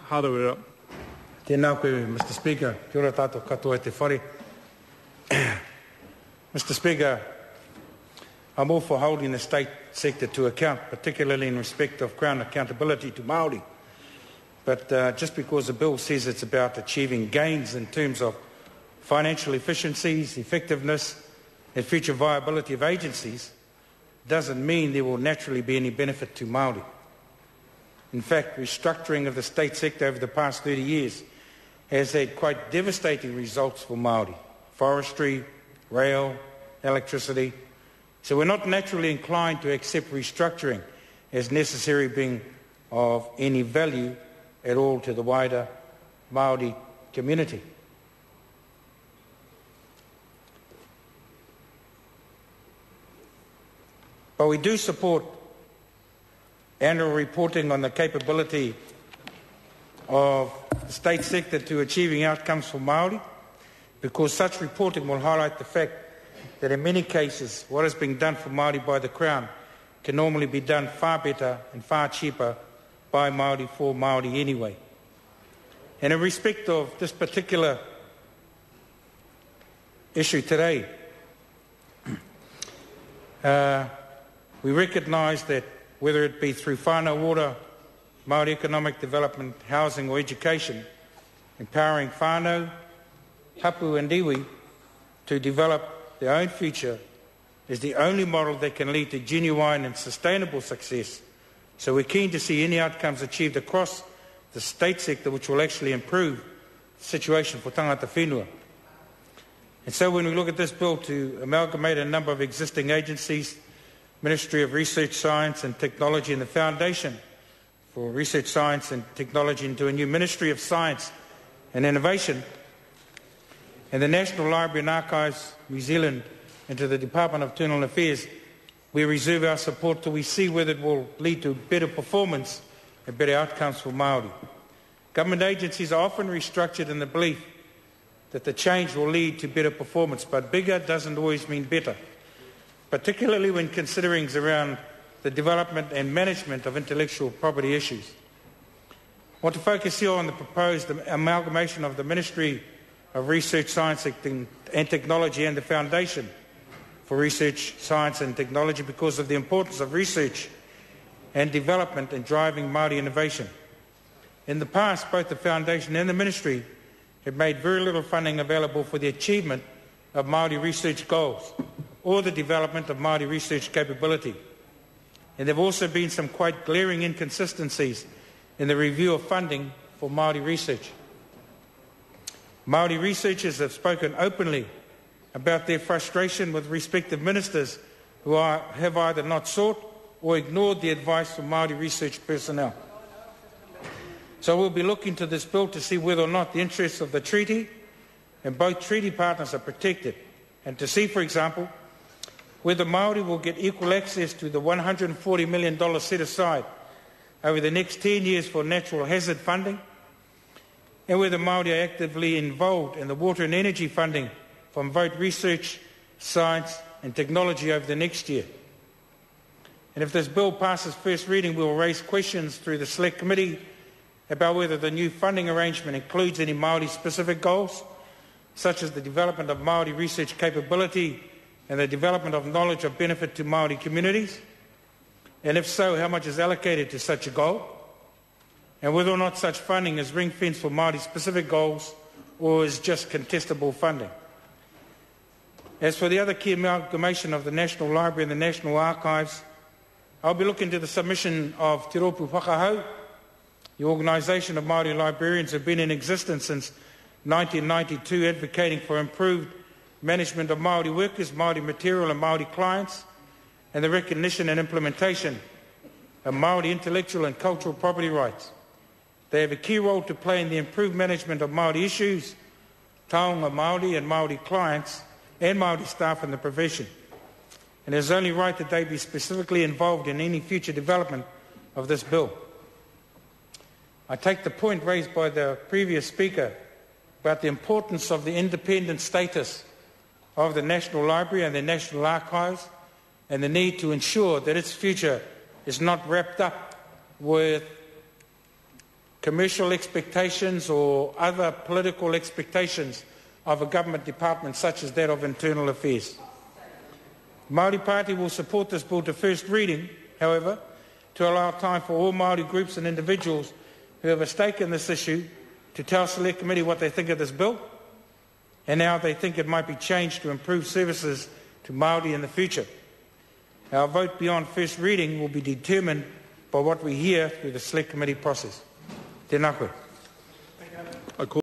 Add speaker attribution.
Speaker 1: Hārawera.
Speaker 2: Tēnā koe, Mr. Speaker. Kia ora tātou katoa e te whare. Mr. Speaker, I'm all for holding the state sector to account, particularly in respect of Crown accountability to Māori. But just because the bill says it's about achieving gains in terms of financial efficiencies, effectiveness and future viability of agencies, doesn't mean there will naturally be any benefit to Māori. In fact, restructuring of the state sector over the past 30 years has had quite devastating results for Māori. Forestry, rail, electricity. So we're not naturally inclined to accept restructuring as necessary being of any value at all to the wider Māori community. But we do support annual reporting on the capability of the state sector to achieving outcomes for Māori, because such reporting will highlight the fact that in many cases what is being done for Māori by the Crown can normally be done far better and far cheaper by Māori for Māori anyway. And in respect of this particular issue today, we recognise that whether it be through whānau ora, Māori economic development, housing or education, empowering whānau, hapu and iwi to develop their own future is the only model that can lead to genuine and sustainable success. So we're keen to see any outcomes achieved across the state sector which will actually improve the situation for tangata whenua. And so when we look at this bill to amalgamate a number of existing agencies, Ministry of Research, Science and Technology and the Foundation for Research, Science and Technology into a new Ministry of Science and Innovation, and the National Library and Archives New Zealand into the Department of Internal Affairs, we reserve our support till we see whether it will lead to better performance and better outcomes for Māori. Government agencies are often restructured in the belief that the change will lead to better performance, but bigger doesn't always mean better, particularly when considering around the development and management of intellectual property issues. I want to focus here on the proposed amalgamation of the Ministry of Research, Science and Technology and the Foundation for Research, Science and Technology because of the importance of research and development in driving Māori innovation. In the past, both the Foundation and the Ministry have made very little funding available for the achievement of Māori research goals or the development of Māori research capability. And there have also been some quite glaring inconsistencies in the review of funding for Māori research. Māori researchers have spoken openly about their frustration with respective ministers who have either not sought or ignored the advice from Māori research personnel. So we'll be looking to this bill to see whether or not the interests of the treaty and both treaty partners are protected, and to see, for example, whether Māori will get equal access to the $140 million set aside over the next 10 years for natural hazard funding, and whether Māori are actively involved in the water and energy funding from both research, science and technology over the next year. And if this bill passes first reading, we will raise questions through the Select Committee about whether the new funding arrangement includes any Māori-specific goals, such as the development of Māori research capability and the development of knowledge of benefit to Māori communities, and if so, how much is allocated to such a goal, and whether or not such funding is ring-fenced for Māori-specific goals or is just contestable funding. As for the other key amalgamation of the National Library and the National Archives, I'll be looking to the submission of Te Rōpū Whakahau. The organisation of Māori librarians have been in existence since 1992, advocating for improved management of Māori workers, Māori material and Māori clients, and the recognition and implementation of Māori intellectual and cultural property rights. They have a key role to play in the improved management of Māori issues, taonga Māori and Māori clients, and Māori staff in the profession. And it is only right that they be specifically involved in any future development of this bill. I take the point raised by the previous speaker about the importance of the independent status of the National Library and the National Archives, and the need to ensure that its future is not wrapped up with commercial expectations or other political expectations of a government department such as that of Internal Affairs. The Māori Party will support this bill to first reading, however, to allow time for all Māori groups and individuals who have a stake in this issue to tell Select Committee what they think of this bill and how they think it might be changed to improve services to Māori in the future. Our vote beyond first reading will be determined by what we hear through the Select Committee process. Tēnā koe.